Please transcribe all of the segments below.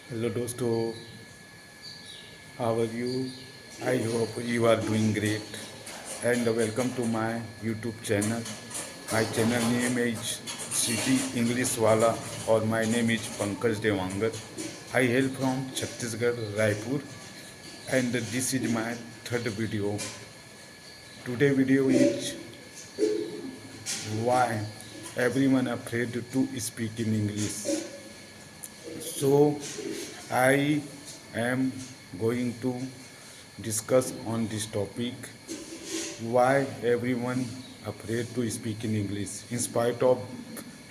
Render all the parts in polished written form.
Hello दोस्तों, how are you? I hope you are doing great and welcome to my YouTube channel. My channel name is City English Wala or my name is Pankaj Devangar. I hail from Chhattisgarh, Raipur, and this is my third video. Today video is why everyone afraid to speak in English. So I am going to discuss on this topic why everyone afraid to speak in English in spite of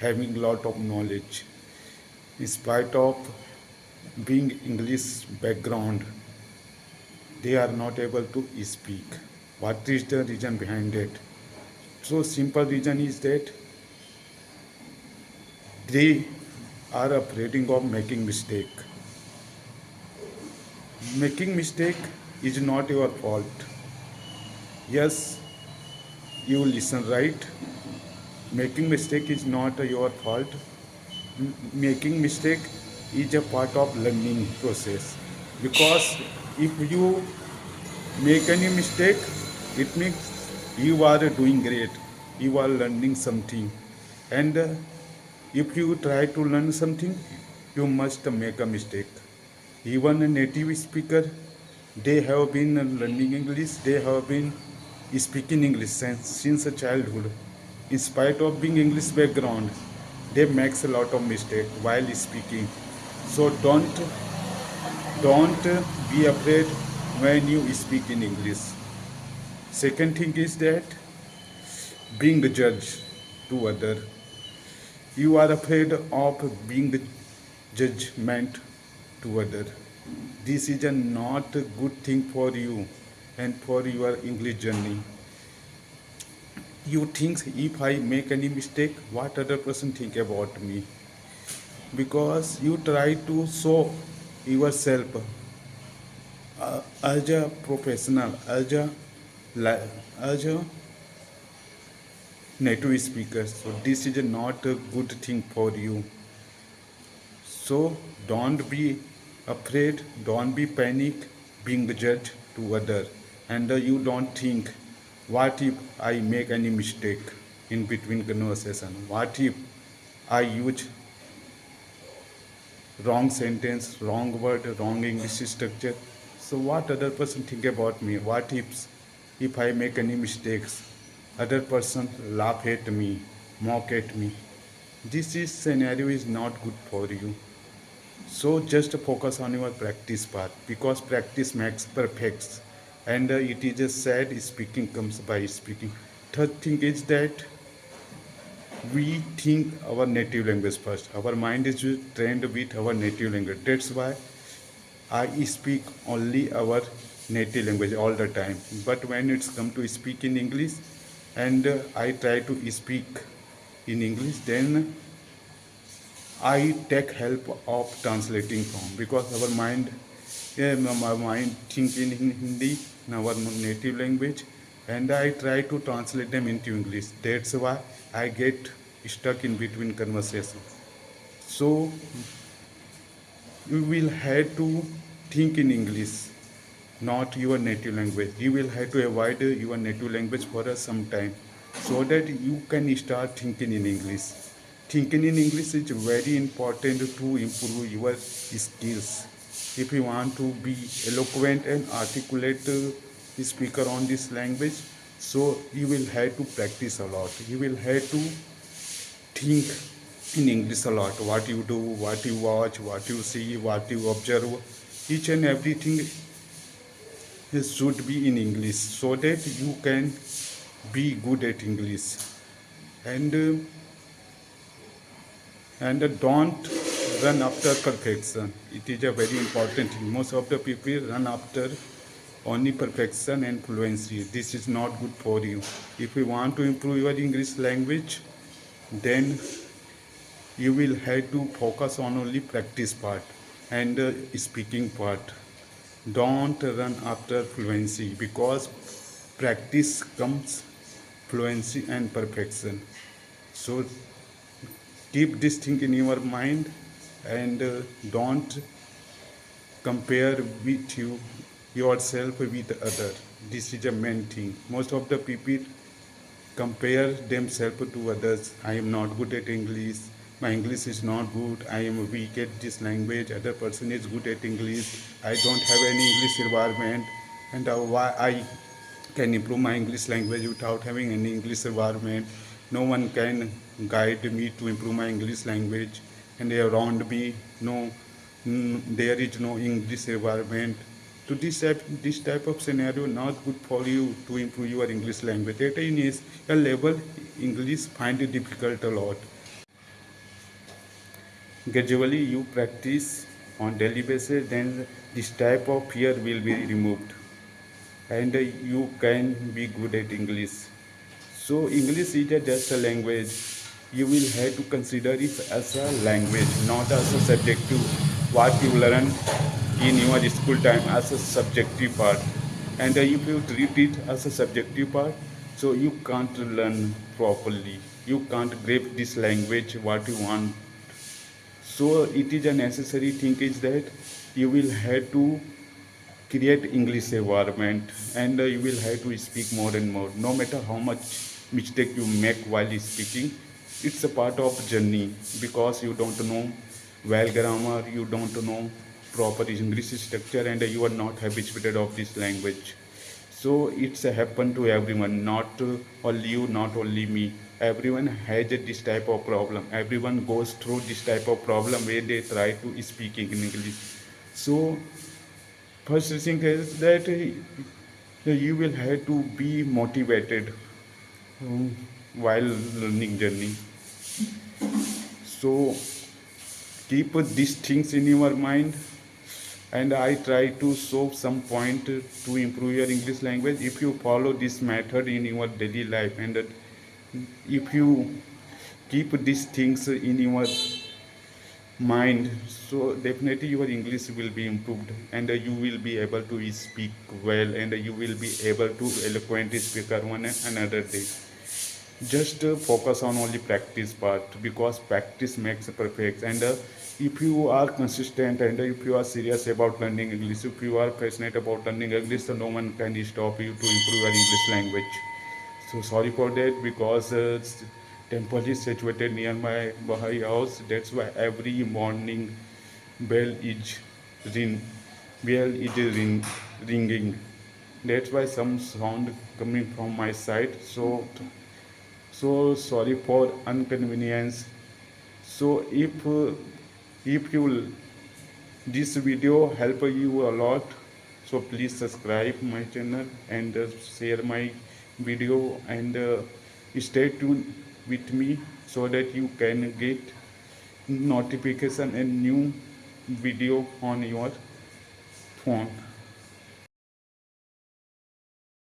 having lot of knowledge, in spite of being English background, they are not able to speak. What is the reason behind it? So simple reason is that they are afraid of making mistake. Making mistake is not your fault. Yes, you listen right. Making mistake is not your fault. Making mistake is a part of learning process. Because if you make any mistake, it means you are doing great. You are learning something. And if you try to learn something, you must make a mistake. Even a native speaker, they have been learning English, they have been speaking English since a childhood. In spite of being English background, they makes a lot of mistake while speaking. So don't be afraid when you speak in English. Second thing is that being the judge to other. You are afraid of being the judgment to other. This is a not a good thing for you and for your English journey. You think if I make any mistake, what other person think about me? Because you try to show yourself as a professional, as a native speaker. So this is not a good thing for you. So don't be afraid, don't be panic being judged to other, and you don't think what if I make any mistake in between conversation? What if I use wrong sentence, wrong word, wrong English structure? So what other person think about me? What if I make any mistakes? Other person laugh at me, mock at me. This is scenario is not good for you. So just focus on your practice part because practice makes perfect. And it is a said speaking comes by speaking. Third thing is that we think our native language first. Our mind is trained with our native language. That's why I speak only our native language all the time. But when it's come to speak in English and I try to speak in English, then I take help of translating from because our mind, yeah, my mind think in Hindi, in our native language, and I try to translate them into English. That's why I get stuck in between conversations. So you will have to think in English, not your native language. You will have to avoid your native language for some time so that you can start thinking in English. Thinking in English is very important to improve your skills. If you want to be eloquent and articulate speaker on this language, so you will have to practice a lot. You will have to think in English a lot. What you do, what you watch, what you see, what you observe, each and everything should be in English so that you can be good at English. And don't run after perfection. It is a very important thing. Most of the people run after only perfection and fluency. This is not good for you. If you want to improve your English language, then you will have to focus on only practice part and speaking part. Don't run after fluency because practice comes fluency and perfection. So keep this thing in your mind and don't compare with yourself with other. This is a main thing. Most of the people compare themselves to others. I am not good at English. My English is not good. I am weak at this language. Other person is good at English. I don't have any English environment. And why I can improve my English language without having any English environment. No one can guide me to improve my English language. And around me, no, there is no English environment. So this type of scenario not good for you to improve your English language. At a level, English find it difficult a lot. Gradually, you practice on daily basis, then this type of fear will be removed, and you can be good at English. So English is just a language. You will have to consider it as a language, not as a subjective. What you learn in your school time as a subjective part, and if you treat it as a subjective part, so you can't learn properly. You can't grasp this language what you want. So it is a necessary thing is that you will have to create English environment, and you will have to speak more and more. No matter how much mistake you make while speaking, it's a part of journey, because you don't know well grammar, you don't know proper English structure, and you are not habituated of this language. So it's a happen to everyone, not only you, not only me. Everyone has this type of problem. Everyone goes through this type of problem where they try to speak in English. So first thing is that you will have to be motivated while learning journey. So keep these things in your mind, and I try to show some point to improve your English language. If you follow this method in your daily life, and if you keep these things in your mind, so definitely your English will be improved, and you will be able to speak well, and you will be able to eloquently speak one another day. Just focus on only practice part, because practice makes perfect. And if you are consistent, and if you are serious about learning English, if you are passionate about learning English, so no one can stop you to improve your English language. So sorry for that, because temple is situated near my Bahai house. That's why every morning bell is ring, ringing. That's why some sound coming from my side. So sorry for inconvenience. So if you this video help you a lot, so please subscribe my channel, and share my video, and stay tuned with me, so that you can get notification and new video on your phone.